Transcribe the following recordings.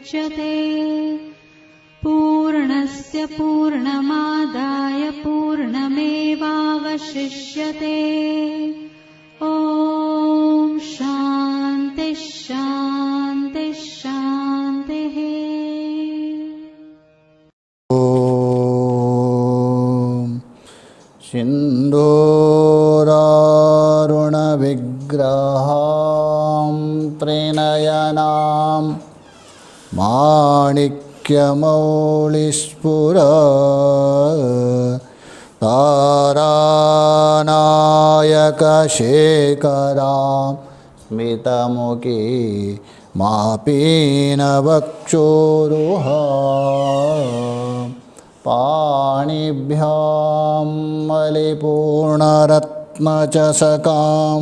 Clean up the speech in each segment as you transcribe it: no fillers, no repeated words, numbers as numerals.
मुच्यते। पूर्णस्य पूर्णमादाय पूर्णमेवावशिष्यते। ॐ शान्ति शान्ति शान्तिः। सिन्दूरारुणविग्रहां त्रिनयनां तारानायकशेखरां स्मितमुखी मापीनवक्षोरुहां पाणिभ्यां मलिपूर्णरत्नचषकां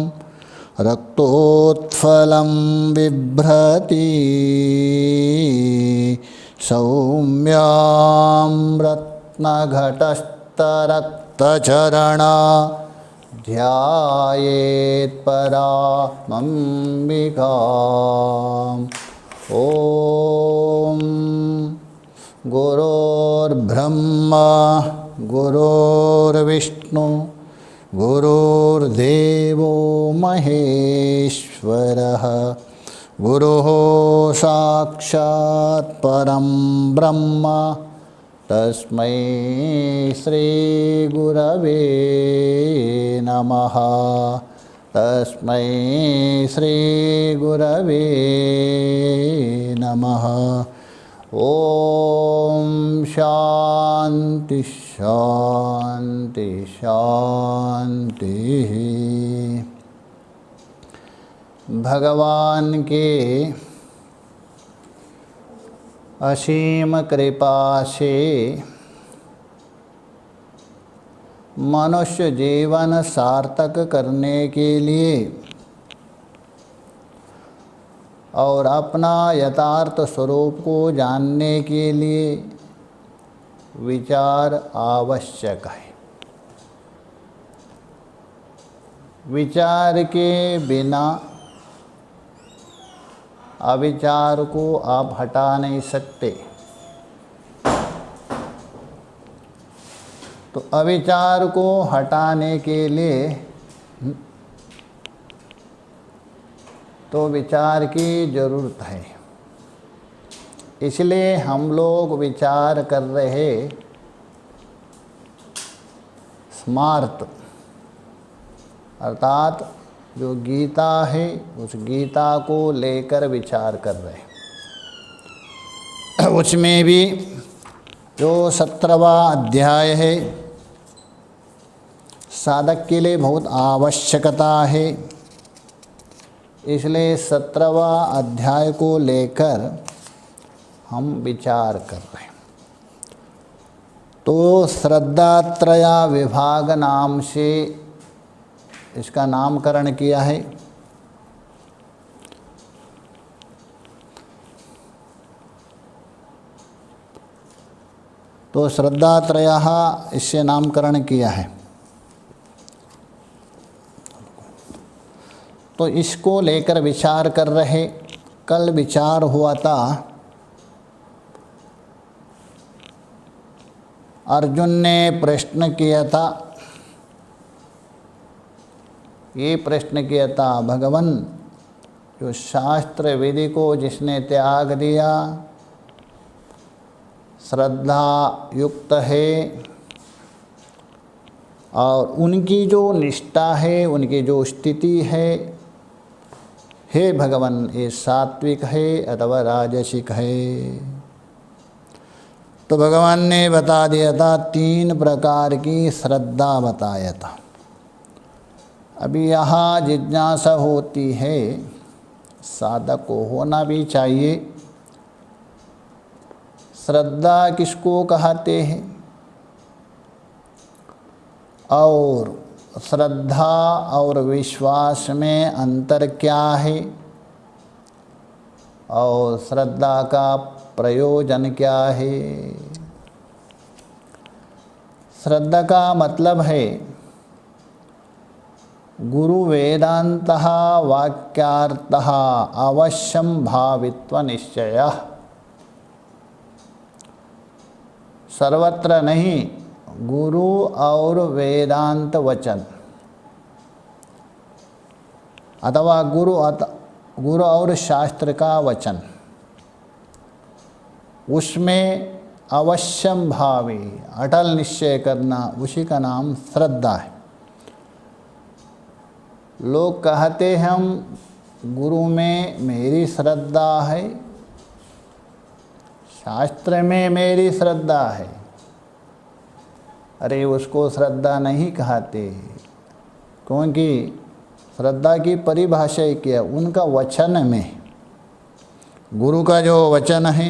रक्तोत्फलं बिभ्रति। सौम्यां रत्नघटस्थरक्तचरणा ध्यायेत् परामम्बिकाम्। ॐ गुरुर्ब्रह्मा गुरुर्विष्णु गुरुर्देवो महेश्वरः। गुरुः साक्षात् परं ब्रह्म तस्मै श्रीगुरवे नमः। तस्मै श्रीगुरवे नमः। ॐ शान्ति शान्ति शान्तिः। भगवान के असीम कृपा से मनुष्य जीवन सार्थक करने के लिए और अपना यथार्थ स्वरूप को जानने के लिए विचार आवश्यक है। विचार के बिना अविचार को आप हटा नहीं सकते। तो अविचार को हटाने के लिए तो विचार की ज़रूरत है। इसलिए हम लोग विचार कर रहे स्मार्त अर्थात जो गीता है उस गीता को लेकर विचार कर रहे हैं। उसमें भी जो 17वां अध्याय है साधक के लिए बहुत आवश्यकता है। इसलिए 17वां अध्याय को लेकर हम विचार कर रहे हैं। तो श्रद्धात्रया विभाग नाम से इसका नामकरण किया है। तो श्रद्धात्रयः इससे नामकरण किया है। तो इसको लेकर विचार कर रहे। कल विचार हुआ था अर्जुन ने प्रश्न किया था, ये प्रश्न किया था, भगवान जो शास्त्र विधि को जिसने त्याग दिया, श्रद्धा युक्त है और उनकी जो निष्ठा है, उनकी जो स्थिति है, हे भगवान ये सात्विक है अथवा राजसिक है। तो भगवान ने बता दिया था 3 प्रकार की श्रद्धा बताया था। अभी यहाँ जिज्ञासा होती है, साधक को होना भी चाहिए, श्रद्धा किसको कहते हैं और श्रद्धा और विश्वास में अंतर क्या है और श्रद्धा का प्रयोजन क्या है। श्रद्धा का मतलब है गुरु वेदांतः वाक्यार्थः अवश्यं भावित्व निश्चयः। सर्वत्र नहीं, गुरु और वेदांत वचन अथवा गुरु और शास्त्र का वचन, उसमें अवश्यम भावी अटल निश्चय करना, उसी का नाम श्रद्धा है। लोग कहते हैं हम गुरु में मेरी श्रद्धा है, शास्त्र में मेरी श्रद्धा है। अरे उसको श्रद्धा नहीं कहते, क्योंकि श्रद्धा की परिभाषा क्या, उनका वचन में, गुरु का जो वचन है,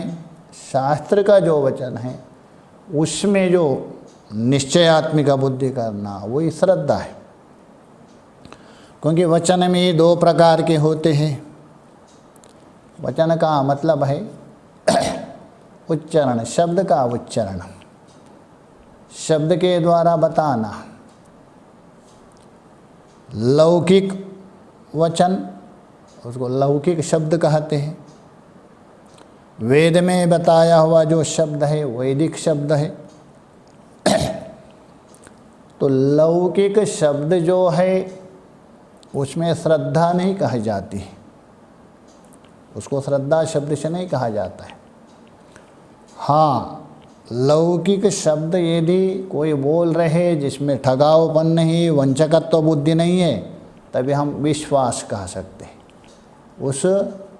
शास्त्र का जो वचन है, उसमें जो निश्चयात्मिका बुद्धि करना, वही श्रद्धा है। क्योंकि वचन में 2 प्रकार के होते हैं। वचन का मतलब है उच्चारण, शब्द का उच्चारण, शब्द के द्वारा बताना। लौकिक वचन, उसको लौकिक शब्द कहते हैं। वेद में बताया हुआ जो शब्द है वैदिक शब्द है। तो लौकिक शब्द जो है उसमें श्रद्धा नहीं कही जाती, उसको श्रद्धा शब्द से नहीं कहा जाता है। हाँ, लौकिक शब्द यदि कोई बोल रहे जिसमें ठगावपन नहीं, वंचकत्व बुद्धि नहीं है, तभी हम विश्वास कह सकते हैं। उस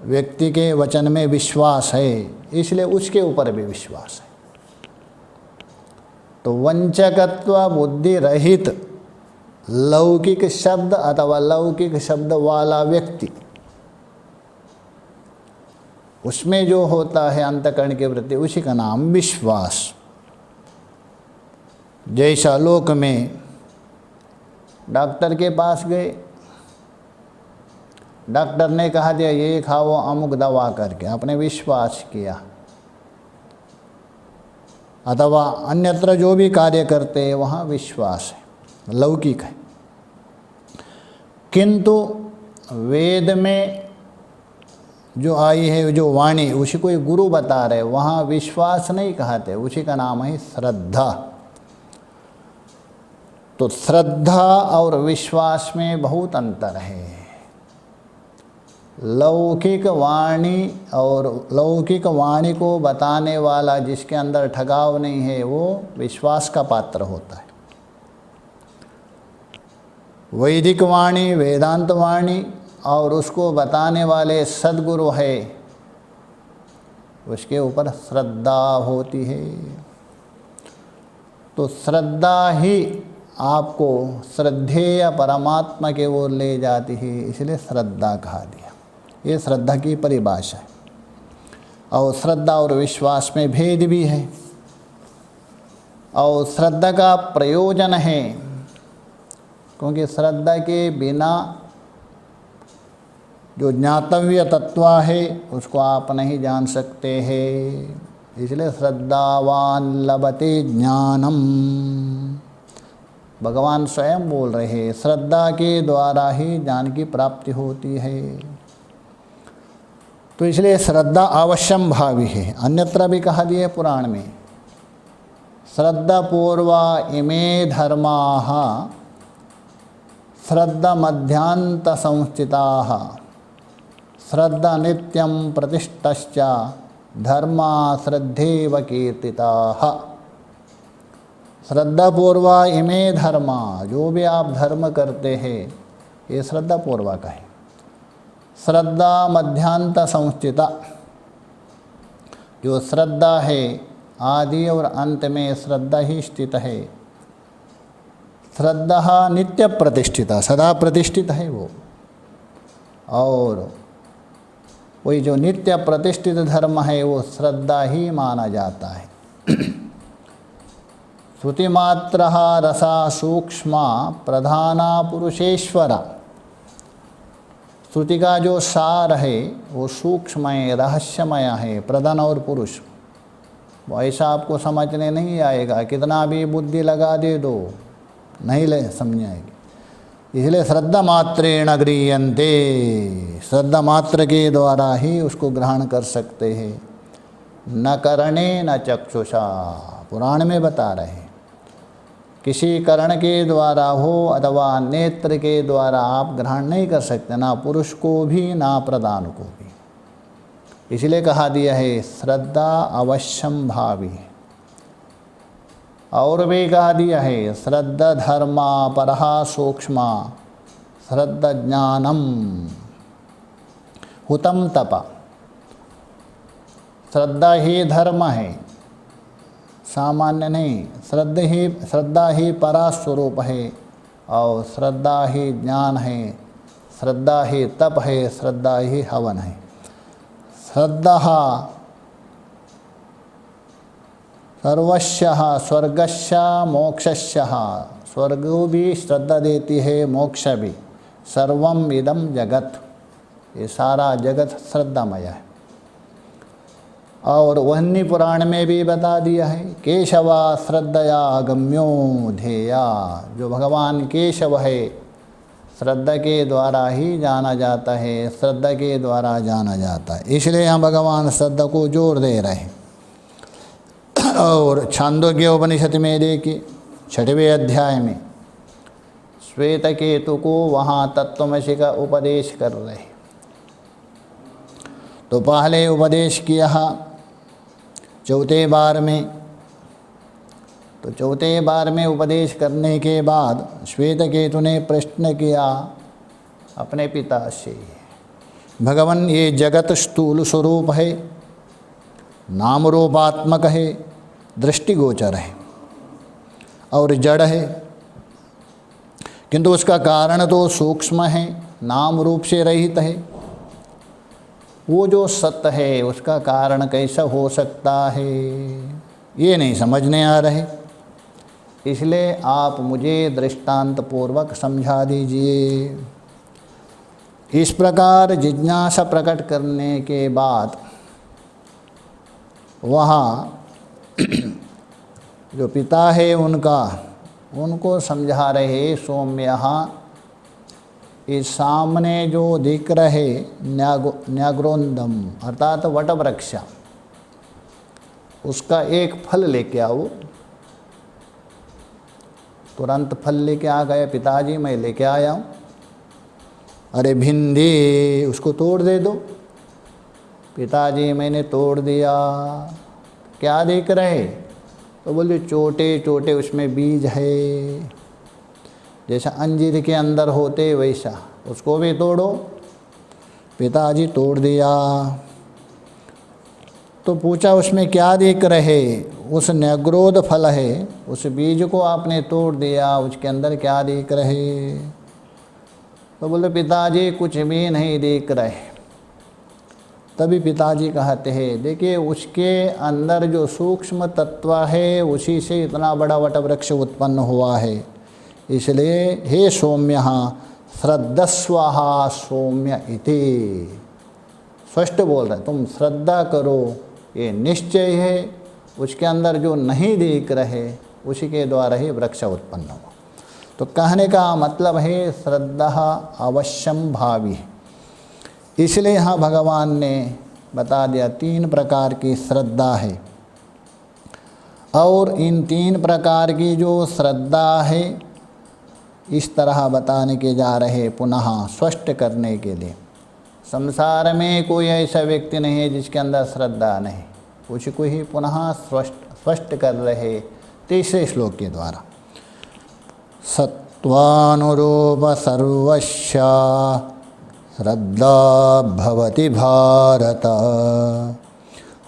व्यक्ति के वचन में विश्वास है, इसलिए उसके ऊपर भी विश्वास है। तो वंचकत्व बुद्धि रहित लौकिक शब्द अथवा लौकिक शब्द वाला व्यक्ति, उसमें जो होता है अंतःकरण के प्रति, उसी का नाम विश्वास। जैसा लोक में डॉक्टर के पास गए, डॉक्टर ने कहा दिया ये खाओ अमुक दवा करके, आपने विश्वास किया, अथवा अन्यत्र जो भी कार्य करते हैं वहाँ विश्वास है, लौकिक है। किंतु वेद में जो आई है जो वाणी, उसी को गुरु बता रहे, वहाँ विश्वास नहीं कहते, उसी का नाम है श्रद्धा। तो श्रद्धा और विश्वास में बहुत अंतर है। लौकिक वाणी और लौकिक वाणी को बताने वाला जिसके अंदर ठगाव नहीं है, वो विश्वास का पात्र होता है। वैदिक वाणी, वेदांत वाणी और उसको बताने वाले सद्गुरु है, उसके ऊपर श्रद्धा होती है। तो श्रद्धा ही आपको श्रद्धेय परमात्मा के ओर ले जाती है, इसलिए श्रद्धा कहा दिया। ये श्रद्धा की परिभाषा है। और श्रद्धा और विश्वास में भेद भी है। और श्रद्धा का प्रयोजन है, क्योंकि श्रद्धा के बिना जो ज्ञातव्य तत्व है उसको आप नहीं जान सकते हैं। इसलिए श्रद्धावान लभते ज्ञानम, भगवान स्वयं बोल रहे हैं, श्रद्धा के द्वारा ही ज्ञान की प्राप्ति होती है। तो इसलिए श्रद्धा अवश्यम भावी है। अन्यत्र भी कहा दिया पुराण में, श्रद्धा पूर्वा इमे धर्माः श्रद्धा मध्यांत संस्थिताः श्रद्धा नित्यं प्रतिष्ठश्च धर्मा श्रद्धेव कीर्तिताः। श्रद्धा पूर्वा इमे धर्मा, जो भी आप धर्म करते हैं ये श्रद्धा पूर्वक है। श्रद्धा मध्यांत संस्थिता, जो श्रद्धा है आदि और अंत में श्रद्धा ही स्थित है। श्रद्धा नित्य प्रतिष्ठिता, सदा प्रतिष्ठित है वो। और वही जो नित्य प्रतिष्ठित धर्म है वो श्रद्धा ही माना जाता है। श्रुतिमात्र रसा सूक्ष्मा प्रधाना पुरुषेश्वरा, श्रुति का जो सार है वो सूक्ष्मय रहस्यमय है, प्रधान और पुरुष। वो ऐसा आपको समझने नहीं आएगा, कितना भी बुद्धि लगा दे दो नहीं ले समझ आएगी। इसलिए श्रद्धा मात्रेण गृह्यन्ते, श्रद्धा मात्र के द्वारा ही उसको ग्रहण कर सकते हैं। न करणे न चक्षुषा, पुराण में बता रहे हैं। किसी कर्ण के द्वारा हो अथवा नेत्र के द्वारा आप ग्रहण नहीं कर सकते, ना पुरुष को भी ना प्रधान को भी। इसलिए कहा दिया है श्रद्धा अवश्यम भावी। और भी कहा दिया है श्रद्धा धर्मा परहा सूक्ष्मा श्रद्धा ज्ञानम हुतम तपा। श्रद्धा ही धर्म है, सामान्य नहीं। श्रद्धा ही परा स्वरूप है, और श्रद्धा ही ज्ञान है, श्रद्धा ही तप है, श्रद्धा ही हवन है। श्रद्धा सर्वस्यः स्वर्गस्य मोक्षस्य। स्वर्ग भी श्रद्धा देती है, मोक्ष भी। सर्वम इदम जगत, ये सारा जगत श्रद्धामय है। और वन्नी पुराण में भी बता दिया है केशवा श्रद्धया गम्यो ध्येया। जो भगवान केशव है श्रद्धा के द्वारा ही जाना जाता है, श्रद्धा के द्वारा जाना जाता है। इसलिए यहाँ भगवान श्रद्धा को जोर दे रहे हैं। और छांदोग्य उपनिषद में देखिए 6वें अध्याय में श्वेत केतु को वहाँ तत्वमसि का उपदेश कर रहे हैं। तो पहले उपदेश किया 4थे बार में। तो 4थे बार में उपदेश करने के बाद श्वेत केतु ने प्रश्न किया अपने पिता से, भगवान ये जगत स्थूल स्वरूप है, नाम रूपात्मक है, दृष्टिगोचर है और जड़ है, किंतु उसका कारण तो सूक्ष्म है, नाम रूप से रहित है। वो जो सत्य है उसका कारण कैसा हो सकता है, ये नहीं समझने आ रहे। इसलिए आप मुझे दृष्टांत पूर्वक समझा दीजिए। इस प्रकार जिज्ञासा प्रकट करने के बाद वहाँ जो पिता है उनको समझा रहे, सौम्य इस सामने जो दिख रहे न्याग्रोंदम अर्थात वटवृक्ष, उसका एक फल लेके आओ। तुरंत फल लेके आ गए, पिताजी मैं लेके आया हूँ। अरे भिंडी, उसको तोड़ दे दो। पिताजी मैंने तोड़ दिया। क्या देख रहे? तो बोले छोटे छोटे उसमें बीज है, जैसा अंजीर के अंदर होते वैसा, उसको भी तोड़ो। पिताजी तोड़ दिया। तो पूछा उसमें क्या देख रहे? उस न्याग्रोध फल है, उस बीज को आपने तोड़ दिया, उसके अंदर क्या देख रहे? तो बोले पिताजी कुछ भी नहीं देख रहे। तभी पिताजी कहते हैं देखिए उसके अंदर जो सूक्ष्म तत्व है उसी से इतना बड़ा वटवृक्ष उत्पन्न हुआ है। इसलिए हे सौम्य श्रद्धस्व सौम्य इति, स्पष्ट बोल रहे तुम श्रद्धा करो, ये निश्चय है। उसके अंदर जो नहीं देख रहे उसी के द्वारा ही वृक्ष उत्पन्न हुआ। तो कहने का मतलब है श्रद्धा अवश्यम भावी। इसलिए यहाँ भगवान ने बता दिया 3 प्रकार की श्रद्धा है, और इन 3 प्रकार की जो श्रद्धा है इस तरह बताने के जा रहे, पुनः स्पष्ट करने के लिए। संसार में कोई ऐसा व्यक्ति नहीं है जिसके अंदर श्रद्धा नहीं, कुछ को ही पुनः स्पष्ट कर रहे 3रे श्लोक के द्वारा। सत्वानुरूप सर्वस्य श्रद्धा भवति भारत,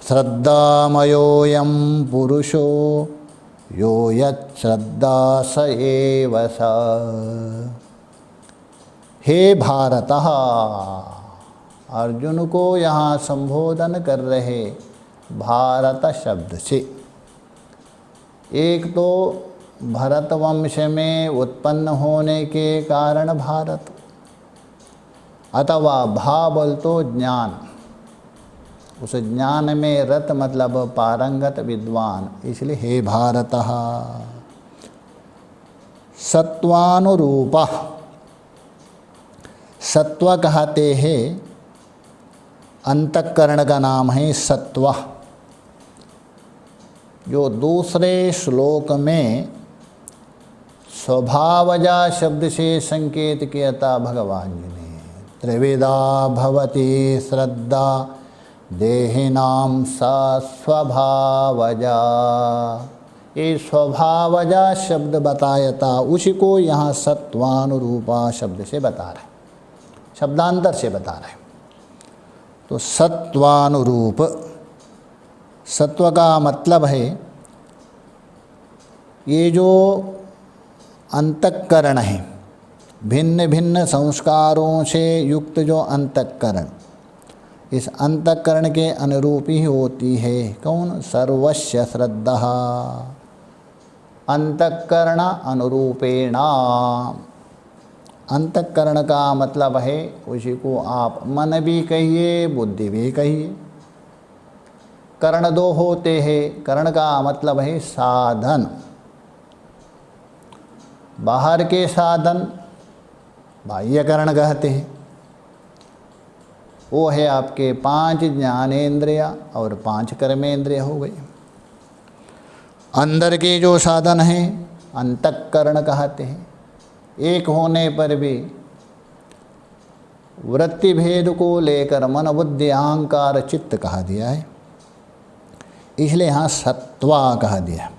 श्रद्धामयोऽयं पुरुषो यो यच्छ्रद्धा स एव स। हे भारत, अर्जुन को यहाँ संबोधन कर रहे भारत शब्द से। एक तो भरत वंश में उत्पन्न होने के कारण भारत, अथवा भा बोल तो ज्ञान, उस ज्ञान में रत मतलब पारंगत विद्वान, इसलिए हे भारत। सत्वानुरूप, सत्व कहते हैं अंतःकरण का नाम है सत्व। जो दूसरे श्लोक में स्वभावजा शब्द से संकेत किया था भगवान जी ने। त्रिविधा भवति श्रद्धा देहिनाम सा स्वभावजा, ये स्वभावजा शब्द बताया था, उसी को यहाँ सत्वानुरूपा शब्द से बता रहे, शब्दांतर से बता रहे। तो सत्वानुरूप, सत्व का मतलब है ये जो अंतःकरण है, भिन्न भिन्न संस्कारों से युक्त जो अंतःकरण, इस अंतःकरण के अनुरूप ही होती है कौन? सर्वस्य श्रद्धा, अंतःकरण अनुरूपेण। अंतःकरण का मतलब है उसी को आप मन भी कहिए, बुद्धि भी कहिए। करण दो होते हैं, करण का मतलब है साधन, बाहर के साधन बाह्यकरण कहते हैं। वो है आपके 5 ज्ञानेंद्रिय और 5 कर्मेंद्रिय हो गए। अंदर के जो साधन हैं अंतःकरण कहते हैं। एक होने पर भी वृत्ति भेद को लेकर मन बुद्धि अहंकार चित्त कहा दिया है, इसलिए यहाँ सत्वा कहा दिया।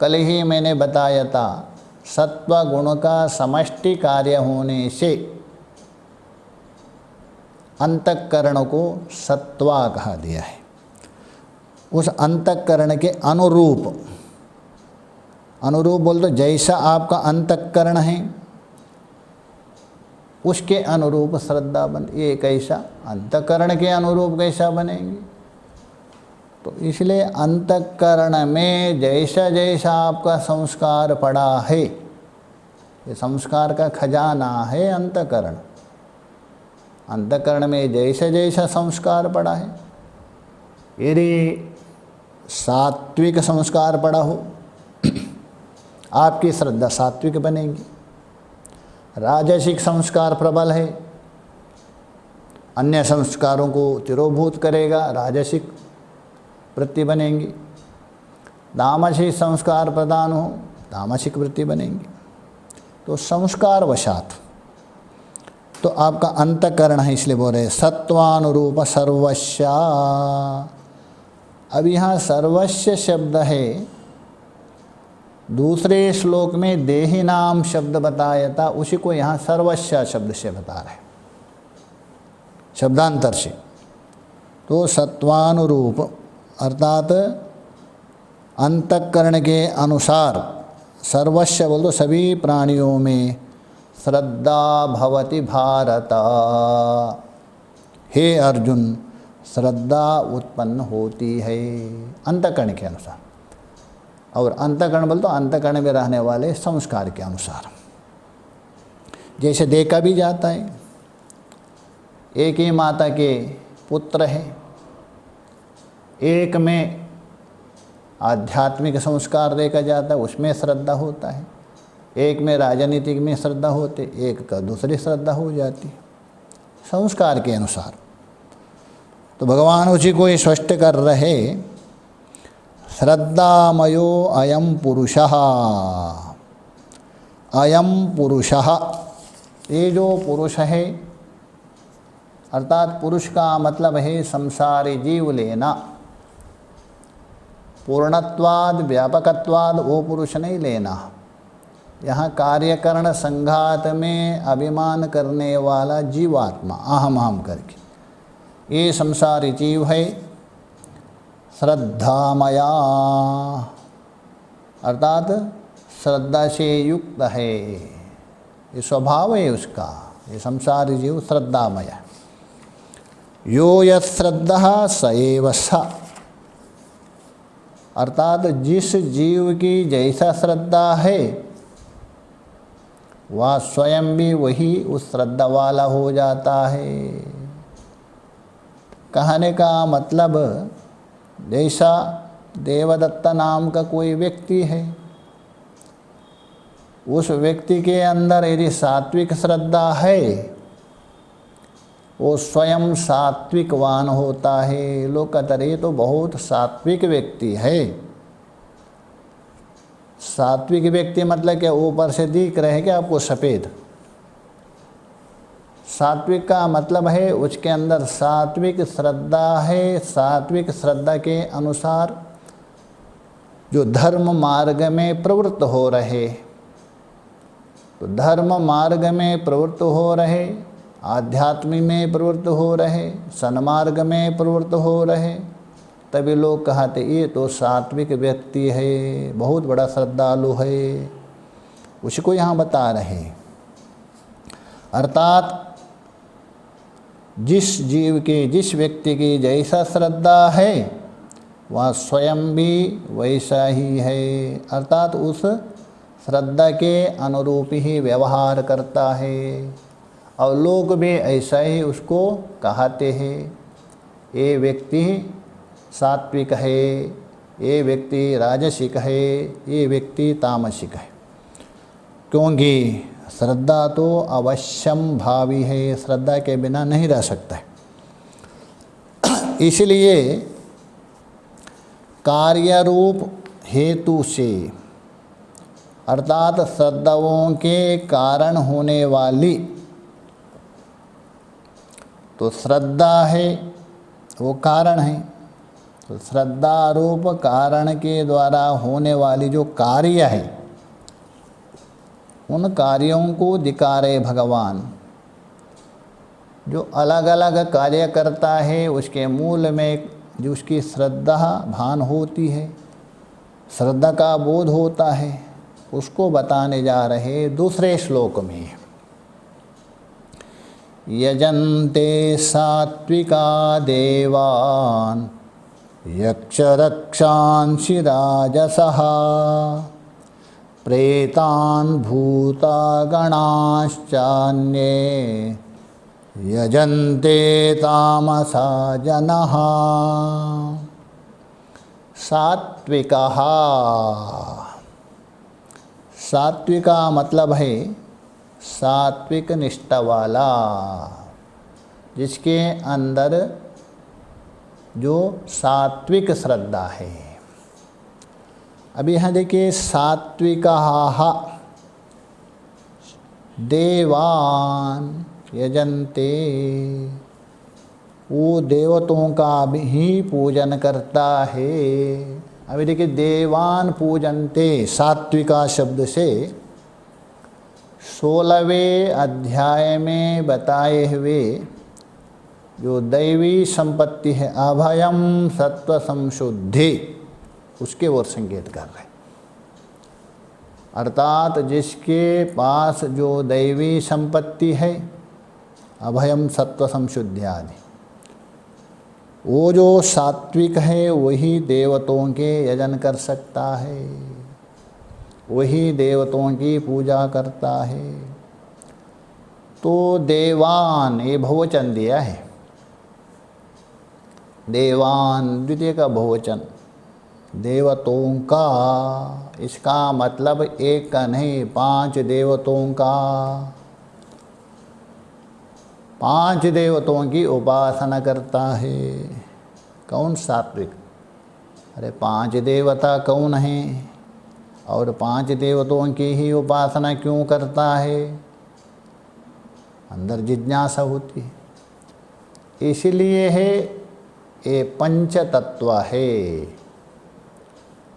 कल ही मैंने बताया था सत्व गुण का समष्टि कार्य होने से अंतःकरण को सत्वा कहा दिया है। उस अंतःकरण के अनुरूप, अनुरूप बोल तो जैसा आपका अंतःकरण है उसके अनुरूप श्रद्धा बन। ये कैसा? अंतःकरण के अनुरूप कैसा बनेंगे? तो इसलिए अंतःकरण में जैसा जैसा आपका संस्कार पड़ा है, ये संस्कार का खजाना है अंतःकरण। अंतःकरण में जैसा जैसा संस्कार पड़ा है, यदि सात्विक संस्कार पड़ा हो आपकी श्रद्धा सात्विक बनेगी। राजसिक संस्कार प्रबल है, अन्य संस्कारों को तिरोभूत करेगा, राजसिक वृत्ति बनेंगी। तामसिक संस्कार प्रदान हो, तामसिक वृत्ति बनेंगी। तो संस्कार वशात तो आपका अंतःकरण है, इसलिए बोल रहे सत्वानुरूप सर्वस्य। अब यहाँ सर्वस्य शब्द है, दूसरे श्लोक में देही नाम शब्द बताया था, उसी को यहाँ सर्वस्य शब्द से बता रहे शब्दांतर से। तो सत्वानुरूप अर्थात अंतःकरण के अनुसार, सर्वस्य बोल दो सभी प्राणियों में श्रद्धा भवति भारत। हे अर्जुन, श्रद्धा उत्पन्न होती है अंतःकरण के अनुसार। और अंतःकरण बोल तो अंतःकरण में रहने वाले संस्कार के अनुसार। जैसे देखा भी जाता है, एक ही माता के पुत्र हैं, एक में आध्यात्मिक संस्कार देखा जाता है, उसमें श्रद्धा होता है। एक में राजनीतिक में श्रद्धा होते, एक का दूसरी श्रद्धा हो जाती, संस्कार के अनुसार। तो भगवान उसी को ही स्पष्ट कर रहे, श्रद्धामयो अयम पुरुषः। अयम पुरुषः, ये जो पुरुष है, अर्थात पुरुष का मतलब है संसारी जीव लेना। पूर्णत्वाद व्यापकत्वाद वो पुरुष नहीं लेना। यहाँ कार्यकरण संघात में अभिमान करने वाला जीवात्मा, अहम अहम करके, ये संसारी जीव है। श्रद्धामया अर्थात श्रद्धा से युक्त है, ये स्वभाव है उसका, ये संसारी जीव श्रद्धामय। यो यत् श्रद्धा स एव स, अर्थात जिस जीव की जैसा श्रद्धा है वह स्वयं भी वही उस श्रद्धा वाला हो जाता है। कहने का मतलब, जैसा देवदत्त नाम का कोई व्यक्ति है, उस व्यक्ति के अंदर यदि सात्विक श्रद्धा है, वो स्वयं सात्विकवान होता है। लोग कहते रहे तो बहुत सात्विक व्यक्ति है, सात्विक व्यक्ति मतलब क्या, ऊपर से दिख रहे क्या आपको सफ़ेद। सात्विक का मतलब है उसके अंदर सात्विक श्रद्धा है, सात्विक श्रद्धा के अनुसार जो धर्म मार्ग में प्रवृत्त हो रहे, तो धर्म मार्ग में प्रवृत्त हो रहे, आध्यात्म में प्रवृत्त हो रहे, सन्मार्ग में प्रवृत्त हो रहे, तभी लोग कहते ये तो सात्विक व्यक्ति है, बहुत बड़ा श्रद्धालु है। उसको यहाँ बता रहे। अर्थात जिस जीव के, जिस व्यक्ति की जैसा श्रद्धा है वह स्वयं भी वैसा ही है, अर्थात उस श्रद्धा के अनुरूप ही व्यवहार करता है और लोग भी ऐसा ही उसको कहते हैं। ये व्यक्ति सात्विक है, ये व्यक्ति राजसिक है, ये व्यक्ति तामसिक है, क्योंकि श्रद्धा तो अवश्यम भावी है, श्रद्धा के बिना नहीं रह सकता है। इसलिए कार्य रूप हेतु से, अर्थात श्रद्धाओं के कारण होने वाली, तो श्रद्धा है वो कारण है, तो श्रद्धा रूप कारण के द्वारा होने वाली जो कार्य है, उन कार्यों को दिखा रहे भगवान। जो अलग अलग कार्य करता है उसके मूल में जो उसकी श्रद्धा भान होती है, श्रद्धा का बोध होता है, उसको बताने जा रहे दूसरे श्लोक में। यजन्ते सात्विका देवान् यक्षरक्षांसि राजसः प्रेतान् भूता गणाश्चान्ये यजन्ते तामसा जनः। सात्विकः, सात्विका मतलब है सात्विक निष्ठा वाला, जिसके अंदर जो सात्विक श्रद्धा है। अभी यहाँ देखिए, सात्विकाः देवान यजन्ते, वो देवताओं का भी पूजन करता है। अभी देखिए, देवान पूजनते सात्विका शब्द से 16वें अध्याय में बताए हुए जो दैवी संपत्ति है अभयम सत्व संशुद्धि, उसके ओर संकेत कर रहे। अर्थात जिसके पास जो दैवी संपत्ति है अभयम सत्व संशुद्धि आदि, वो जो सात्विक है वही देवताओं के यजन कर सकता है, वही देवताओं की पूजा करता है। तो देवान ये बहुवचन दिया है, देवान द्वितीय का बहुवचन, देवताओं का, इसका मतलब एक का नहीं 5 देवताओं का, 5 देवताओं की उपासना करता है। कौन? सात्विक। अरे 5 देवता कौन हैं और 5 देवताओं की ही उपासना क्यों करता है? अंदर जिज्ञासा होती है। इसलिए है ये पंच तत्व है,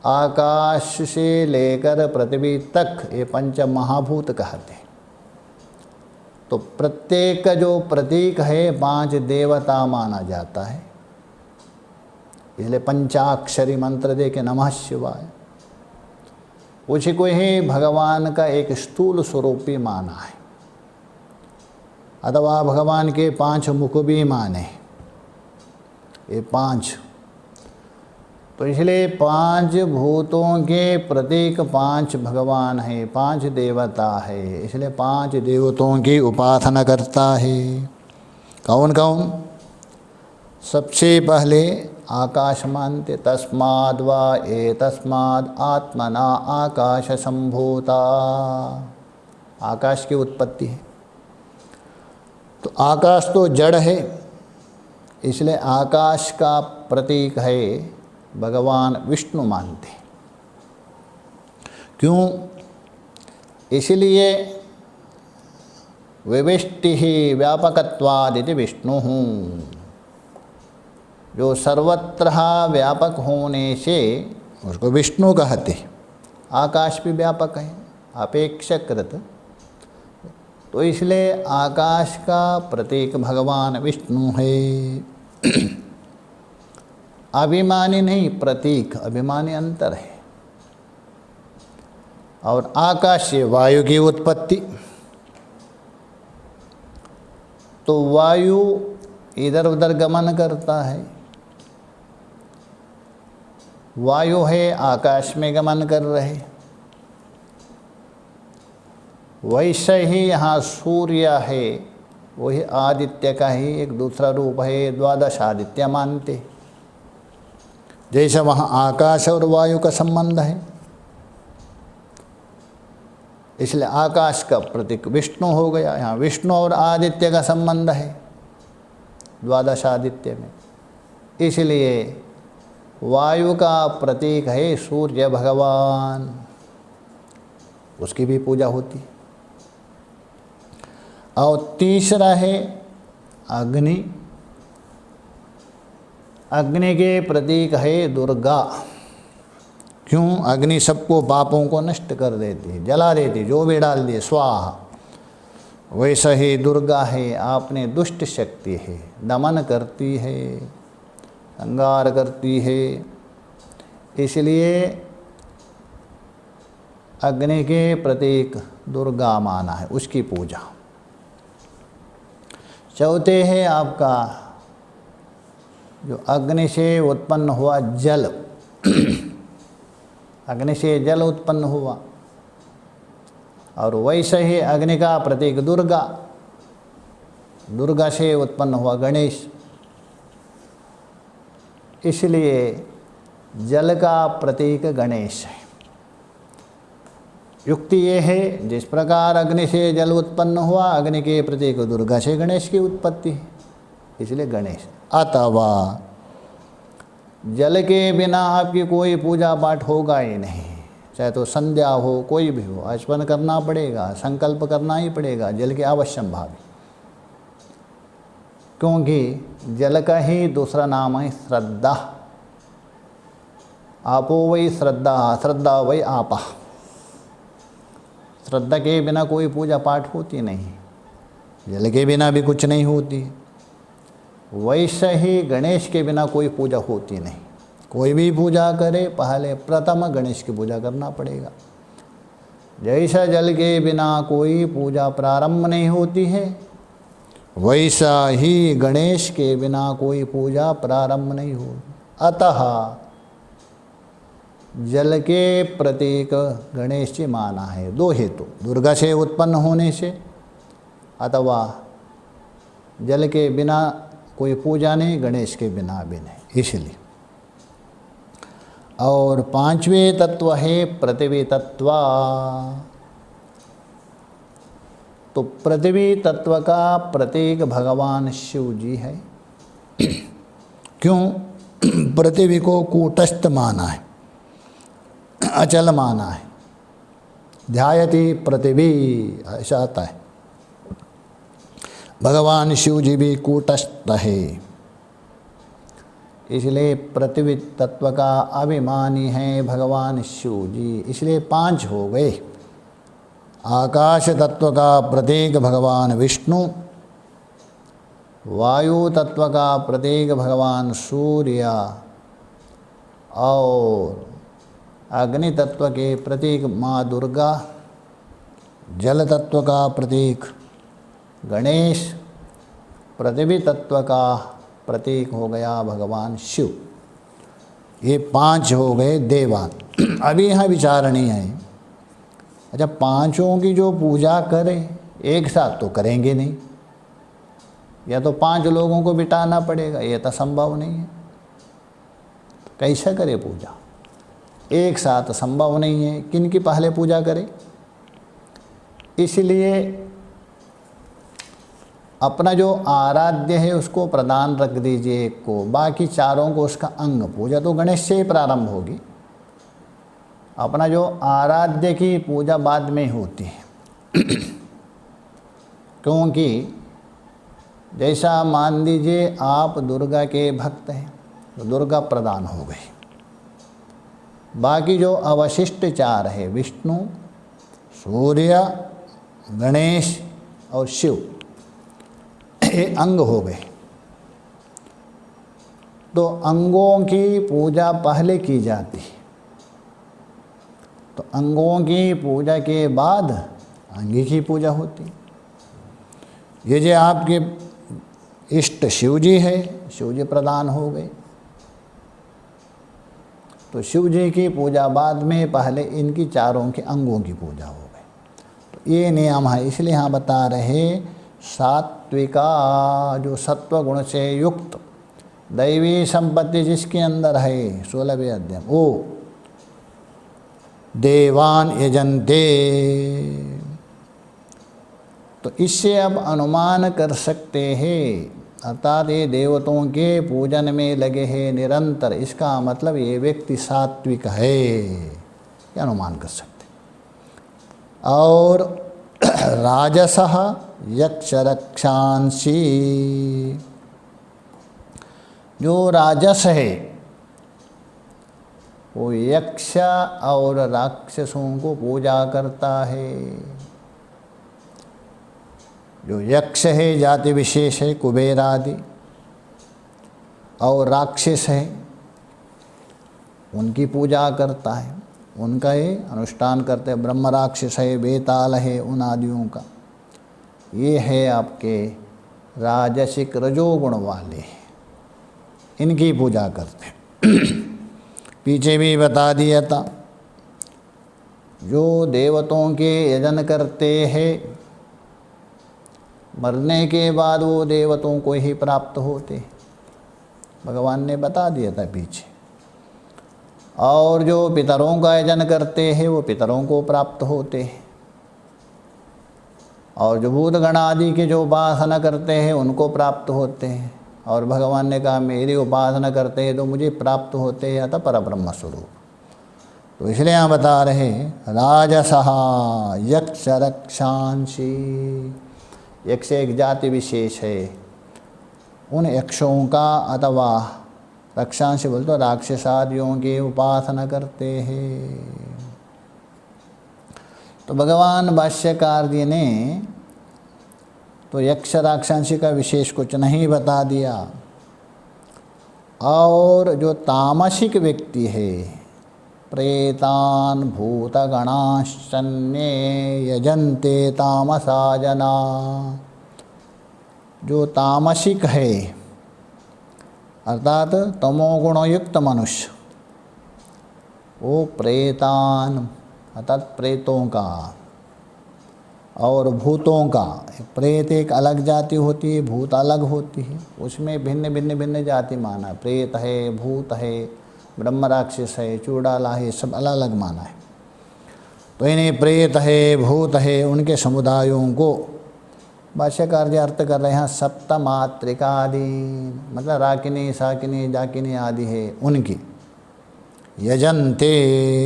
आकाश से लेकर पृथ्वी तक ये पंच महाभूत कहते हैं। तो प्रत्येक जो प्रतीक है 5 देवता माना जाता है, इसलिए पंचाक्षरी मंत्र दे के नमः शिवाय, उसी को ही भगवान का एक स्थूल स्वरूप भी माना है, अथवा भगवान के 5 मुख भी माने, ये 5। तो इसलिए 5 भूतों के प्रतीक 5 भगवान है, 5 देवता है, इसलिए 5 देवताओं की उपासना करता है। कौन कौन? सबसे पहले आकाश मानते, तस्माद् वा एतस्माद् आत्मना आकाश संभूता, आकाश की उत्पत्ति है। तो आकाश तो जड़ है, इसलिए आकाश का प्रतीक है भगवान विष्णु मानते। क्यों? इसलिए विविष्टिः व्यापकत्वादिति विष्णु, जो सर्वत्र व्यापक होने से उसको विष्णु कहते। आकाश भी व्यापक है अपेक्षाकृत, तो इसलिए आकाश का प्रतीक भगवान विष्णु है। अभिमानी नहीं, प्रतीक, अभिमानी अंतर है। और आकाश से वायु की उत्पत्ति, तो वायु इधर उधर गमन करता है, वायु है आकाश में गमन कर रहे। वैसे ही यहाँ सूर्य है, वही आदित्य का ही एक दूसरा रूप है, द्वादश आदित्य मानते। जैसे वहाँ आकाश और वायु का संबंध है, इसलिए आकाश का प्रतीक विष्णु हो गया। यहाँ विष्णु और आदित्य का संबंध है द्वादश आदित्य में, इसलिए वायु का प्रतीक है सूर्य भगवान, उसकी भी पूजा होती। और तीसरा है अग्नि, अग्नि के प्रतीक है दुर्गा। क्यों? अग्नि सबको पापों को नष्ट कर देती है, जला देती, जो भी डाल दिए स्वाहा। वैसा ही दुर्गा है, आपने दुष्ट शक्ति है, दमन करती है, संहार करती है, इसलिए अग्नि के प्रतीक दुर्गा माना है, उसकी पूजा। चौथे है आपका जो अग्नि से उत्पन्न हुआ जल, अग्नि से जल उत्पन्न हुआ, और वैसे ही अग्नि का प्रतीक दुर्गा, दुर्गा से उत्पन्न हुआ गणेश, इसलिए जल का प्रतीक गणेश है। युक्ति ये है, जिस प्रकार अग्नि से जल उत्पन्न हुआ, अग्नि के प्रतीक दुर्गा से गणेश की उत्पत्ति है, इसलिए गणेश। अथवा जल के बिना आपकी कोई पूजा पाठ होगा ही नहीं, चाहे तो संध्या हो, कोई भी हो, आचमन करना पड़ेगा, संकल्प करना ही पड़ेगा, जल के अवश्यम भावी। क्योंकि जल का ही दूसरा नाम है श्रद्धा। आपो वही श्रद्धा, श्रद्धा वही आपा। श्रद्धा के बिना कोई पूजा पाठ होती नहीं, जल के बिना भी कुछ नहीं होती। वैसे ही गणेश के बिना कोई पूजा होती नहीं। कोई भी पूजा करे, पहले प्रथम गणेश की पूजा करना पड़ेगा। जैसा जल के बिना कोई पूजा प्रारंभ नहीं होती है, वैसा ही गणेश के बिना कोई पूजा प्रारंभ नहीं होती। अतः जल के प्रतीक गणेश जी माना है। दो हेतु, दुर्गा से उत्पन्न होने से, अथवा जल के बिना कोई पूजा नहीं, गणेश के बिना भी नहीं, इसलिए। और पांचवें तत्व है पृथ्वी तत्व। तो पृथ्वी तत्व का प्रतीक भगवान शिव जी है। क्यों? पृथ्वी को कूटस्थ माना है, अचल माना है। ध्यायति पृथ्वी, ऐसा आता है। भगवान शिव जी भी कूटस्थ है, इसलिए पृथ्वी तत्व का अभिमानी है भगवान शिव जी। इसलिए 5 हो गए। आकाश तत्व का प्रतीक भगवान विष्णु, वायु तत्व का प्रतीक भगवान सूर्य, और अग्नि तत्व के प्रतीक माँ दुर्गा, जल तत्व का प्रतीक गणेश, पृथ्वी तत्व का प्रतीक हो गया भगवान शिव। ये 5 हो गए देवान। अभी यहाँ विचारणी है, अच्छा 5 की जो पूजा करें एक साथ तो करेंगे नहीं, या तो 5 लोगों को बिठाना पड़ेगा, ये तो संभव नहीं है। कैसे करे पूजा? एक साथ संभव नहीं है। किन की पहले पूजा करें? इसलिए अपना जो आराध्य है उसको प्रदान रख दीजिए एक को, बाकी 4 को उसका अंग। पूजा तो गणेश से ही प्रारंभ होगी, अपना जो आराध्य की पूजा बाद में होती है। क्योंकि जैसा मान लीजिए आप दुर्गा के भक्त हैं तो दुर्गा प्रदान हो गई, बाकी जो अवशिष्ट चार है विष्णु, सूर्य, गणेश और शिव, ये अंग हो गए। तो अंगों की पूजा पहले की जाती है, तो अंगों की पूजा के बाद अंगी की पूजा होती है। ये जो आपके इष्ट शिव जी है, शिव जी प्रदान हो गए, तो शिव जी की पूजा बाद में पहले इनकी चारों के अंगों की पूजा हो गई। तो ये नियम है, इसलिए यहाँ बता रहे सात्विका, जो सत्व गुण से युक्त दैवी संपत्ति जिसके अंदर है 16वें अध्याय, वो देवान यजन्ते। तो इससे अब अनुमान कर सकते हैं, अर्थात ये देवताओं के पूजन में लगे हैं निरंतर, इसका मतलब ये व्यक्ति सात्विक है, ये अनुमान कर सकते। और राजसः यक्ष रक्षांसी, जो राजस है वो यक्ष और राक्षसों को पूजा करता है। जो यक्ष है जाति विशेष है कुबेर आदि, और राक्षस है उनकी पूजा करता है, उनका ही अनुष्ठान करते हैं। ब्रह्म राक्षस है, बेताल है, उन आदियों का। ये है आपके राजसिक रजोगुण वाले, इनकी पूजा करते हैं। पीछे भी बता दिया था, जो देवताओं के यजन करते हैं मरने के बाद वो देवताओं को ही प्राप्त होते, भगवान ने बता दिया था पीछे। और जो पितरों का यजन करते हैं वो पितरों को प्राप्त होते हैं, और जो भूत गण आदि के जो उपासना करते हैं उनको प्राप्त होते हैं। और भगवान ने कहा मेरी उपासना करते हैं तो मुझे प्राप्त होते हैं, अतः परब्रह्म स्वरूप। तो इसलिए यहाँ बता रहे राजसः यक्ष रक्षांसी, यक्ष एक जाति विशेष है, उन यक्षों का अथवा रक्षांश बोल तो राक्षस आदियों की उपासना करते हैं। तो भगवान भाष्यकार जी ने तो यक्ष राक्षसी का विशेष कुछ नहीं बता दिया। और जो तामसिक व्यक्ति है, प्रेतान भूतगणाश्चन्ये यजन्ते तामसा जना, जो तामसिक है अर्थात तमोगुणयुक्त मनुष्य, वो प्रेतान अर्थात प्रेतों का और भूतों का, प्रेत एक अलग जाति होती है, भूत अलग होती है, उसमें भिन्न भिन्न भिन्न जाति माना। प्रेत है, भूत है, ब्रह्म राक्षस है, चूड़ाला है, सब अलग अलग माना है। तो इन्हें प्रेत है, भूत है, उनके समुदायों को भाष्यकार जी अर्थ कर रहे हैं सप्तमात्रिकादि, मतलब राकिनी, साकिनी, जाकिनी आदि है, उनकी यजन्ते,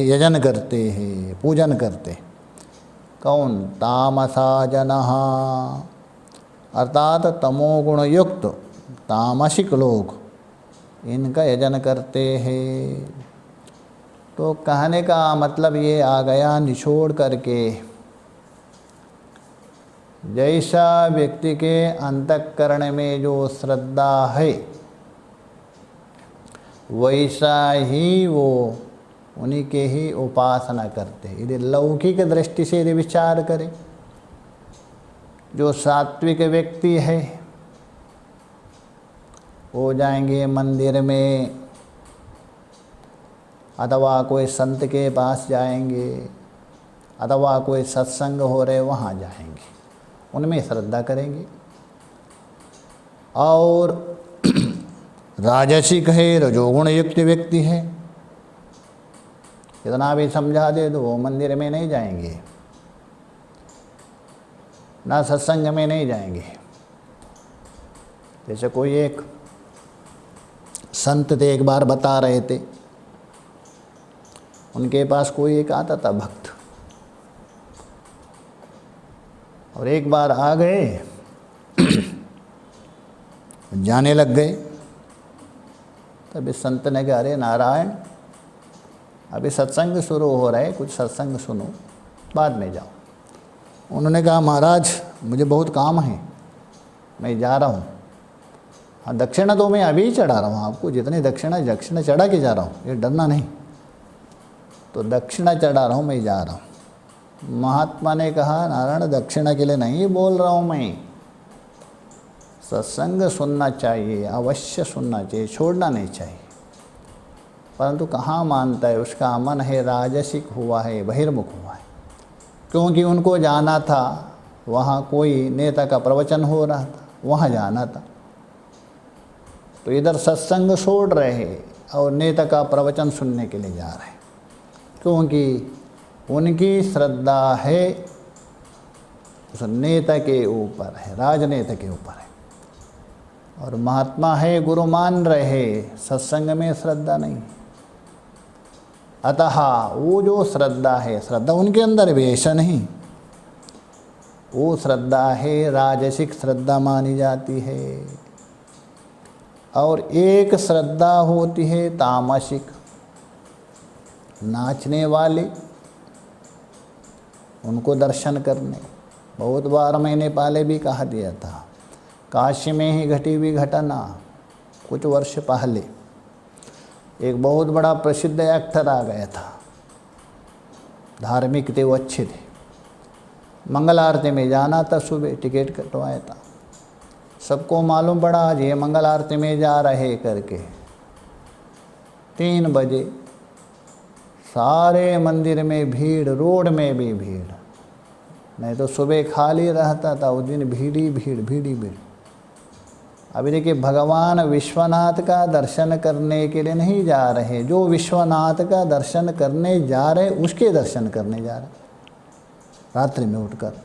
यजन करते हैं, पूजन करते। कौन? तामसा जनः, अर्थात तमोगुण युक्त तामसिक लोग इनका यजन करते हैं। तो कहने का मतलब ये आ गया निचोड़ करके, जैसा व्यक्ति के अंतःकरण में जो श्रद्धा है वैसा ही वो उन्हीं के ही उपासना करते हैं। यदि लौकिक दृष्टि से यदि विचार करें, जो सात्विक व्यक्ति है वो जाएंगे मंदिर में अथवा कोई संत के पास जाएंगे अथवा कोई सत्संग हो रहे वहाँ जाएंगे, उनमें श्रद्धा करेंगे। और राजसिक है, रजोगुण युक्त व्यक्ति है, कितना भी समझा दे तो वो मंदिर में नहीं जाएंगे, ना सत्संग में नहीं जाएंगे। जैसे कोई एक संत थे, एक बार बता रहे थे, उनके पास कोई एक आता था भक्त, और एक बार आ गए, जाने लग गए। तब इस संत ने कहा, अरे नारायण, अभी सत्संग शुरू हो रहा है, कुछ सत्संग सुनो, बाद में जाओ। उन्होंने कहा, महाराज मुझे बहुत काम है, मैं जा रहा हूँ। हाँ, दक्षिणा तो मैं अभी ही चढ़ा रहा हूँ आपको, जितनी दक्षिणा चढ़ा के जा रहा हूँ, ये डरना नहीं। तो दक्षिणा चढ़ा रहा हूँ, मैं जा रहा हूँ। महात्मा ने कहा, नारायण दक्षिणा के लिए नहीं बोल रहा हूँ मैं, सत्संग सुनना चाहिए, अवश्य सुनना चाहिए, छोड़ना नहीं चाहिए। परंतु कहाँ मानता है, उसका मन है राजसिक हुआ है, बहिर्मुख हुआ है। क्योंकि उनको जाना था, वहाँ कोई नेता का प्रवचन हो रहा था, वहाँ जाना था। तो इधर सत्संग छोड़ रहे हैं और नेता का प्रवचन सुनने के लिए जा रहे हैं, क्योंकि उनकी श्रद्धा है उस नेता के ऊपर है, राजनेता के ऊपर है। और महात्मा है, गुरु मान रहे, सत्संग में श्रद्धा नहीं। अतः वो जो श्रद्धा है, श्रद्धा उनके अंदर भी ऐसा नहीं, वो श्रद्धा है राजसिक श्रद्धा मानी जाती है। और एक श्रद्धा होती है तामसिक, नाचने वाले, उनको दर्शन करने। बहुत बार मैंने पहले भी कहा दिया था, काशी में ही घटी हुई घटना, कुछ वर्ष पहले एक बहुत बड़ा प्रसिद्ध एक्टर आ गया था, धार्मिक थे, वो अच्छे थे। मंगल आरती में जाना था, सुबह टिकट कटवाया था। सबको मालूम पड़ा आज ये मंगल आरती में जा रहे करके। 3 बजे सारे मंदिर में भीड़, रोड में भी भीड़, नहीं तो सुबह खाली रहता था, उस दिन भीड़ भीड़। अभी देखिए, भगवान विश्वनाथ का दर्शन करने के लिए नहीं जा रहे, जो विश्वनाथ का दर्शन करने जा रहे उसके दर्शन करने जा रहे, रात्रि में उठकर।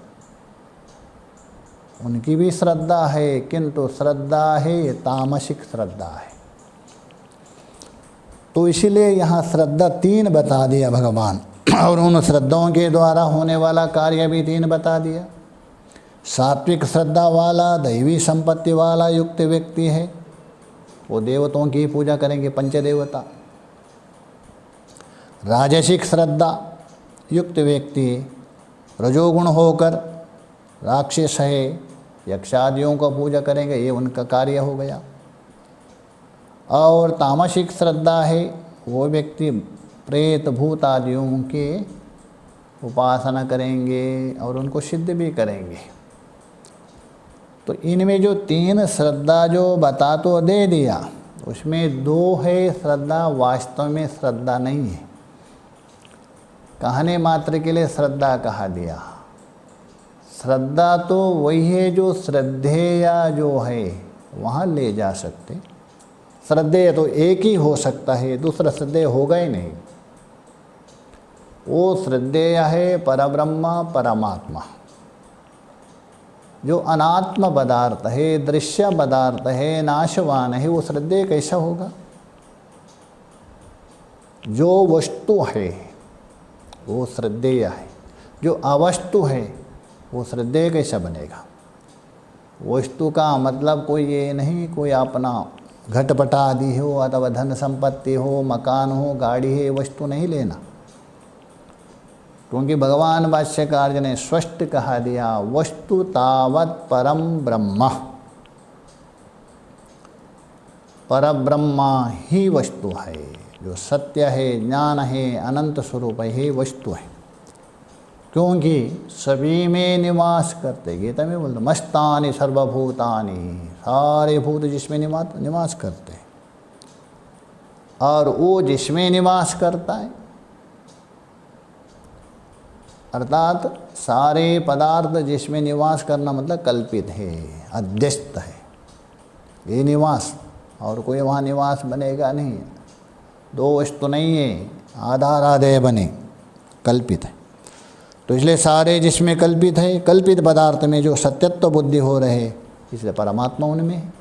उनकी भी श्रद्धा है, किंतु श्रद्धा है तामसिक श्रद्धा है। तो इसीलिए यहाँ श्रद्धा 3 बता दिया भगवान, और उन श्रद्धाओं के द्वारा होने वाला कार्य भी 3 बता दिया। सात्विक श्रद्धा वाला, दैवी संपत्ति वाला युक्त व्यक्ति है, वो देवताओं की पूजा करेंगे, पंचदेवता। राजसिक श्रद्धा युक्त व्यक्ति रजोगुण होकर राक्षस है, यक्षादियों का पूजा करेंगे, ये उनका कार्य हो गया। और तामसिक श्रद्धा है, वो व्यक्ति प्रेत भूत आदियों के उपासना करेंगे और उनको सिद्ध भी करेंगे। तो इनमें जो 3 श्रद्धा जो बता तो दे दिया, उसमें 2 है श्रद्धा वास्तव में श्रद्धा नहीं है, कहने मात्र के लिए श्रद्धा कहा दिया। श्रद्धा तो वही है जो श्रद्धेय जो है वहाँ ले जा सकते। श्रद्धेय तो एक ही हो सकता है, दूसरा श्रद्धेय होगा ही नहीं। वो श्रद्धेय है परब्रह्म परमात्मा, जो अनात्म पदार्थ है, दृश्य पदार्थ है, नाशवान है, वो श्रद्धेय कैसा होगा? जो वस्तु है वो श्रद्धेय है, जो अवस्तु है वो श्रद्धेय कैसा बनेगा? वस्तु का मतलब कोई ये नहीं, कोई अपना घटपट आदि हो अथवा धन संपत्ति हो, मकान हो, गाड़ी है, वस्तु नहीं लेना। क्योंकि भगवान भाष्यकार ने स्पष्ट कहा दिया, वस्तु तावत परम ब्रह्म, परब्रह्मा ही वस्तु है, जो सत्य है, ज्ञान है, अनंत स्वरूप है, वस्तु है। क्योंकि सभी में निवास करते, गीता में बोलते मस्तानि सर्वभूतानि, सारे भूत जिसमें निवास करते हैं। और वो जिसमें निवास करता है, अर्थात सारे पदार्थ जिसमें निवास करना मतलब कल्पित है, अध्यस्त है, ये निवास, और कोई वहाँ निवास बनेगा नहीं। 2 वस्तु नहीं है, आधार आधेय बने, कल्पित है। तो इसलिए सारे जिसमें कल्पित है, कल्पित पदार्थ में जो सत्यत्व बुद्धि हो रहे, इसलिए परमात्मा उनमें है।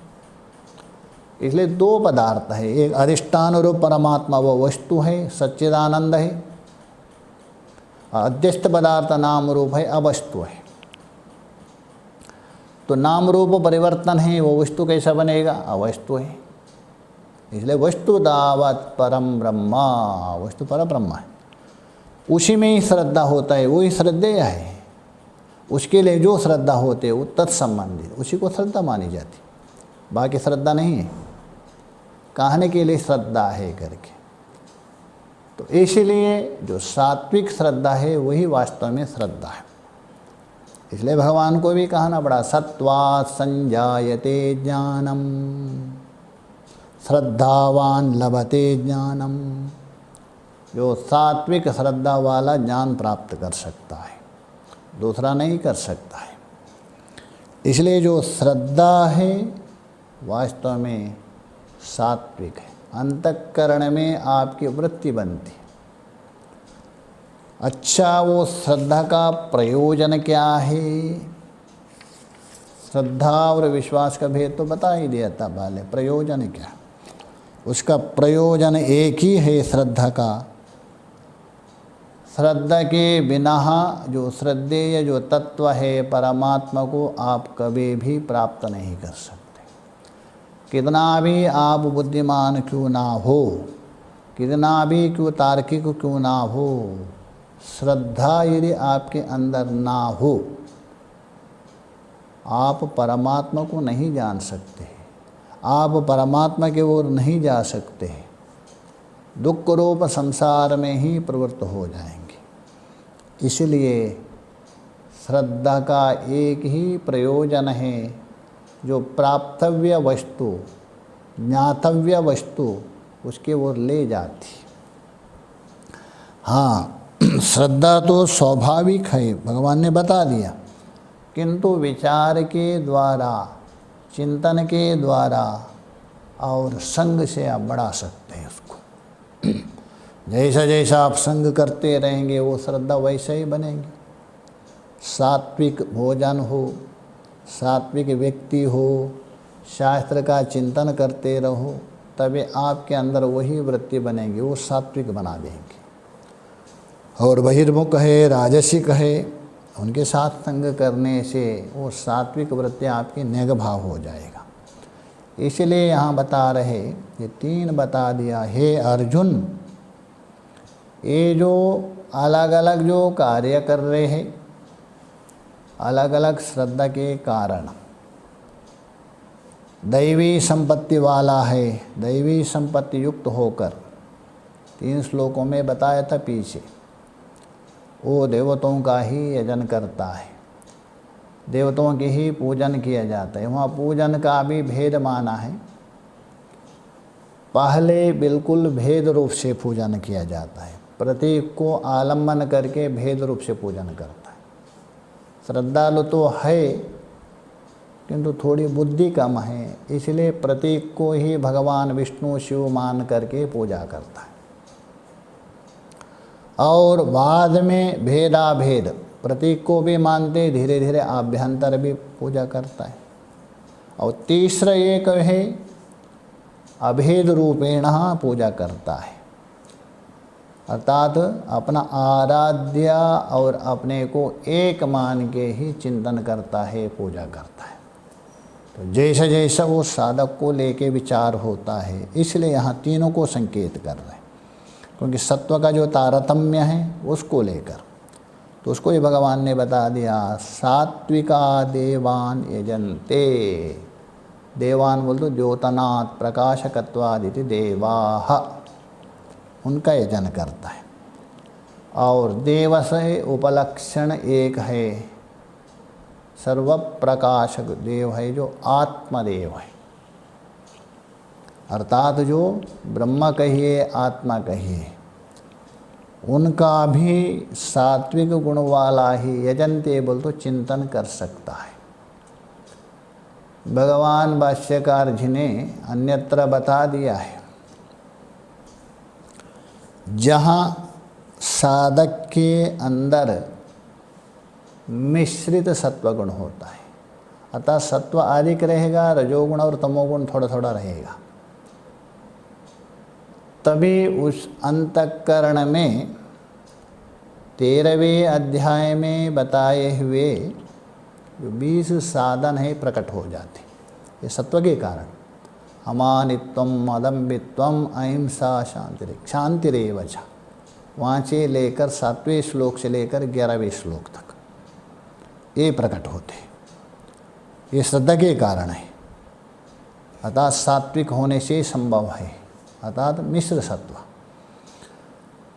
इसलिए 2 पदार्थ है, एक अधिष्ठान रूप परमात्मा वो वस्तु है, सच्चिदानंद है, अध्यस्त पदार्थ नाम रूप है, अवस्तु है। तो नाम रूप परिवर्तन है, वो वस्तु कैसा बनेगा? अवस्तु है। इसलिए वस्तु दावत परम ब्रह्मा, वस्तु पर ब्रह्म है, उसी में ही श्रद्धा होता है, वही श्रद्धेय है। उसके लिए जो श्रद्धा होते वो तत्संबंधित, उसी को श्रद्धा मानी जाती, बाकी श्रद्धा नहीं है। कहने के लिए श्रद्धा है करके, तो इसीलिए जो सात्विक श्रद्धा है वही वास्तव में श्रद्धा है। इसलिए भगवान को भी कहना पड़ा, सत्वात् संजायते ज्ञानम श्रद्धावान लभते ज्ञानम। जो सात्विक श्रद्धा वाला ज्ञान प्राप्त कर सकता है, दूसरा नहीं कर सकता है। इसलिए जो श्रद्धा है वास्तव में सात्विक है, अंतःकरण में आपकी वृत्ति बनती है। अच्छा, वो श्रद्धा का प्रयोजन क्या है? श्रद्धा और विश्वास का भेद तो बता ही दिया था पहले। प्रयोजन क्या? उसका प्रयोजन एक ही है श्रद्धा का। श्रद्धा के बिना जो श्रद्धेय जो तत्व है परमात्मा को आप कभी भी प्राप्त नहीं कर सकते। कितना भी आप बुद्धिमान क्यों ना हो, कितना भी क्यों तार्किक क्यों ना हो, श्रद्धा यदि आपके अंदर ना हो, आप परमात्मा को नहीं जान सकते, आप परमात्मा की ओर नहीं जा सकते, दुख रूप संसार में ही प्रवृत्त हो जाएंगे। इसलिए श्रद्धा का एक ही प्रयोजन है, जो प्राप्तव्य वस्तु, ज्ञातव्य वस्तु उसके ओर ले जाती। हाँ, श्रद्धा तो स्वाभाविक है, भगवान ने बता दिया, किंतु विचार के द्वारा, चिंतन के द्वारा और संग से आप बढ़ा सकते हैं उसको। जैसा जैसा आप संग करते रहेंगे वो श्रद्धा वैसे ही बनेगी। सात्विक भोजन हो, सात्विक व्यक्ति हो, शास्त्र का चिंतन करते रहो, तभी आपके अंदर वही वृत्ति बनेगी, वो सात्विक बना देंगे। और बहिर्मुख है, राजसिक है, उनके साथ संग करने से वो सात्विक वृत्ति आपकी निगभाव हो जाएगा। इसलिए यहाँ बता रहे, ये तीन बता दिया। हे अर्जुन, ये जो अलग अलग जो कार्य कर रहे हैं, अलग अलग श्रद्धा के कारण, दैवी संपत्ति वाला है, दैवी संपत्ति युक्त होकर, 3 श्लोकों में बताया था पीछे, वो देवताओं का ही यजन करता है, देवताओं के ही पूजन किया जाता है। वहाँ पूजन का भी भेद माना है। पहले बिल्कुल भेद रूप से पूजन किया जाता है, प्रतीक को आलम्बन करके भेद रूप से पूजन करता है। श्रद्धालु तो है किंतु थोड़ी बुद्धि कम है, इसलिए प्रतीक को ही भगवान विष्णु शिव मान करके पूजा करता है। और बाद में भेदाभेद, प्रतीक को भी मानते, धीरे धीरे आभ्यंतर भी पूजा करता है। और तीसरा एक है अभेद रूपेण पूजा करता है, अर्थात अपना आराध्य और अपने को एक मान के ही चिंतन करता है, पूजा करता है। तो जैसा जैसा वो साधक को लेके विचार होता है, इसलिए यहाँ तीनों को संकेत कर रहे हैं, क्योंकि सत्व का जो तारतम्य है उसको लेकर, तो उसको ही भगवान ने बता दिया। सात्विका देवान यजन्ते, देवान बोल तो द्योतनात् प्रकाशकत्वादिति देवाः, उनका यजन करता है। और देव से उपलक्षण एक है, सर्व प्रकाशक देव है, जो आत्मदेव है, अर्थात जो ब्रह्म कहिए, आत्मा कहिए, उनका भी सात्विक गुण वाला ही यजन्ते बोल तो चिंतन कर सकता है। भगवान भाष्यकार जी ने अन्यत्र बता दिया है, जहाँ साधक के अंदर मिश्रित सत्वगुण होता है, अतः सत्व अधिक रहेगा, रजोगुण और तमोगुण थोड़ा थोड़ा रहेगा, तभी उस अंतःकरण में 13वें अध्याय में बताए हुए जो 20 साधन है प्रकट हो जाते, ये सत्व के कारण। अमानित्वम, अदम्बित्वम, अहिंसा, शांतिरेव च, वहाँ से लेकर 7वें श्लोक से लेकर 11वें श्लोक तक ये प्रकट होते, ये श्रद्धा के कारण है। अर्थात सात्विक होने से संभव है, अर्थात मिश्र सत्व।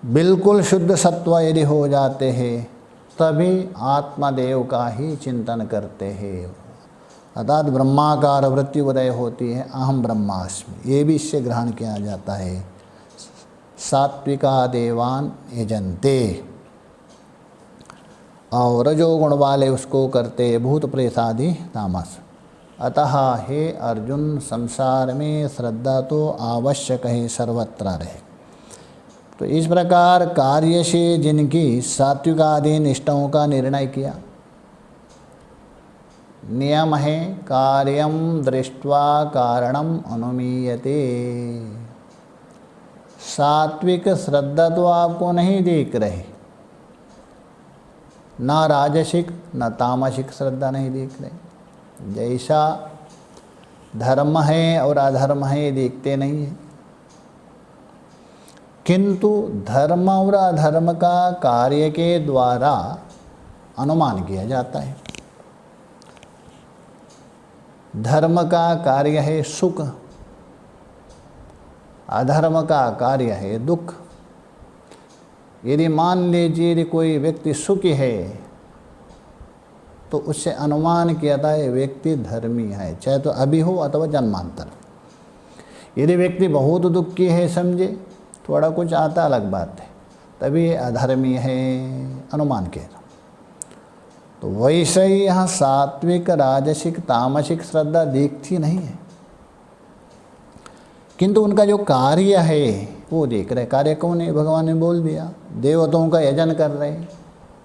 बिल्कुल शुद्ध सत्व यदि हो जाते हैं तभी आत्मदेव का ही चिंतन करते हैं, अर्थात ब्रह्माकार वृत्ति उदय होती है, अहम ब्रह्मास्मि, ये भी इससे ग्रहण किया जाता है। सात्विका देवान यजन्ते, और रजोगुण वाले उसको करते भूत प्रेत आदि तामस। अतः हे अर्जुन, संसार में श्रद्धा तो आवश्यक है, सर्वत्र रहे। तो इस प्रकार कार्य से जिनकी सात्विक आदि निष्ठाओं का निर्णय किया, नियम है कार्यम दृष्ट्वा कारणम अनुमीयते। सात्विक श्रद्धा तो आपको नहीं दिख रही, ना राजसिक न तामसिक श्रद्धा नहीं दिख रही। जैसा धर्म है और अधर्म है दिखते नहीं है, किंतु धर्म और अधर्म का कार्य के द्वारा अनुमान किया जाता है। धर्म का कार्य है सुख, अधर्म का कार्य है दुख। यदि मान लीजिए यदि कोई व्यक्ति सुखी है तो उससे अनुमान किया जाता है व्यक्ति धर्मी है, चाहे तो अभी हो अथवा जन्मांतर। यदि व्यक्ति बहुत दुखी है, समझे थोड़ा कुछ आता अलग बात है, तभी ये अधर्मी है, अनुमान के। तो वैसे ही यहाँ सात्विक राजसिक तामसिक श्रद्धा दिखती नहीं है, किंतु उनका जो कार्य है वो देख रहे। कार्य कौन है? भगवान ने बोल दिया, देवताओं का यजन कर रहे,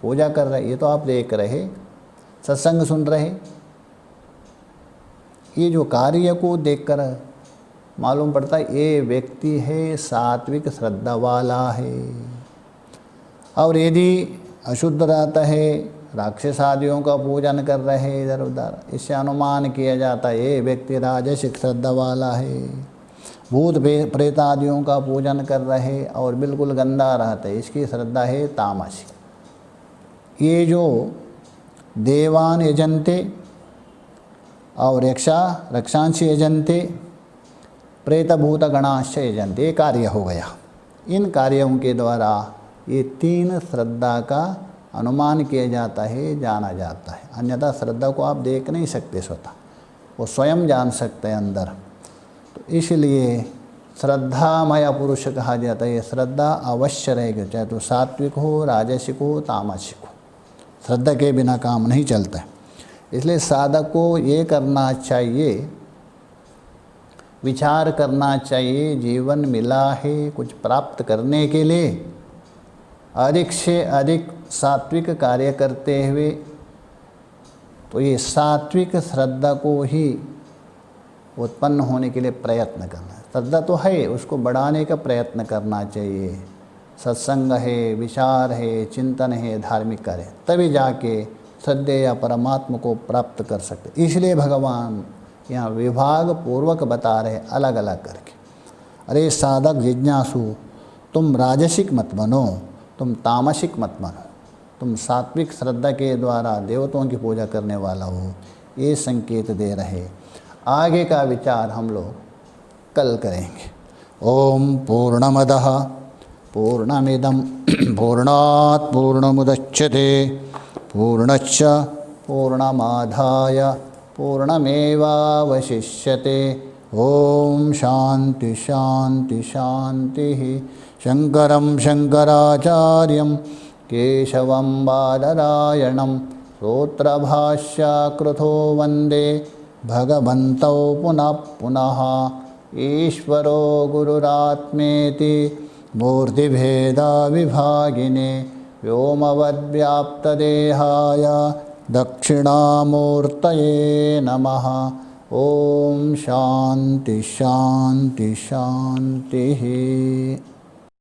पूजा कर रहे, ये तो आप देख रहे, सत्संग सुन रहे। ये जो कार्य को देखकर मालूम पड़ता है ये व्यक्ति है सात्विक श्रद्धा वाला है। और यदि अशुद्ध रहता है, राक्षस आदियों का पूजन कर रहे हैं इधर उधर, इससे अनुमान किया जाता है ये व्यक्ति राजसिक श्रद्धा वाला है। भूत प्रेत आदियों का पूजन कर रहे और बिल्कुल गंदा रहता है, इसकी श्रद्धा है तामसिक। ये जो देवान यजन्ते और रक्षांश यजन्ते, प्रेत भूत गणाश्च यजन्ते, ये कार्य हो गया। इन कार्यों के द्वारा ये 3 श्रद्धा का अनुमान किया जाता है, जाना जाता है। अन्यथा श्रद्धा को आप देख नहीं सकते स्वतः, वो स्वयं जान सकते हैं अंदर। तो इसलिए श्रद्धामय पुरुष कहा जाता है। श्रद्धा अवश्य रहेगी, चाहे तो सात्विक हो, राजसिक हो, तामसिक हो। श्रद्धा के बिना काम नहीं चलता है। इसलिए साधक को ये करना चाहिए, विचार करना चाहिए, जीवन मिला है कुछ प्राप्त करने के लिए, अधिक से अधिक सात्विक कार्य करते हुए, तो ये सात्विक श्रद्धा को ही उत्पन्न होने के लिए प्रयत्न करना है। श्रद्धा तो है, उसको बढ़ाने का प्रयत्न करना चाहिए। सत्संग है, विचार है, चिंतन है, धार्मिक कार्य, तभी जाके श्रद्धेय या परमात्मा को प्राप्त कर सकते। इसलिए भगवान यहाँ विभाग पूर्वक बता रहे अलग अलग करके। अरे साधक जिज्ञासु, तुम राजसिक मत बनो, तुम तामसिक मत बनो, तुम सात्विक श्रद्धा के द्वारा देवताओं की पूजा करने वाला हो, ये संकेत दे रहे। आगे का विचार हम लोग कल करेंगे। ओम पूर्णमदः पूर्णमिदं पूर्णात् पूर्णमुदच्यते पूर्णश्च पूर्णमादाय पूर्णमेवावशिष्यते। ओम शांति शांति शांति। शंकरं शंकराचार्यं केशवं बादरायणं सूत्रभाष्यकृतो वन्दे भगवन्तौ पुनः पुनः। ईश्वरो गुरुरात्मेति मूर्तिभेदविभागिने व्योमवद्व्याप्तदेहाय दक्षिणामूर्तये नमः। ओम शांति शांति शांति।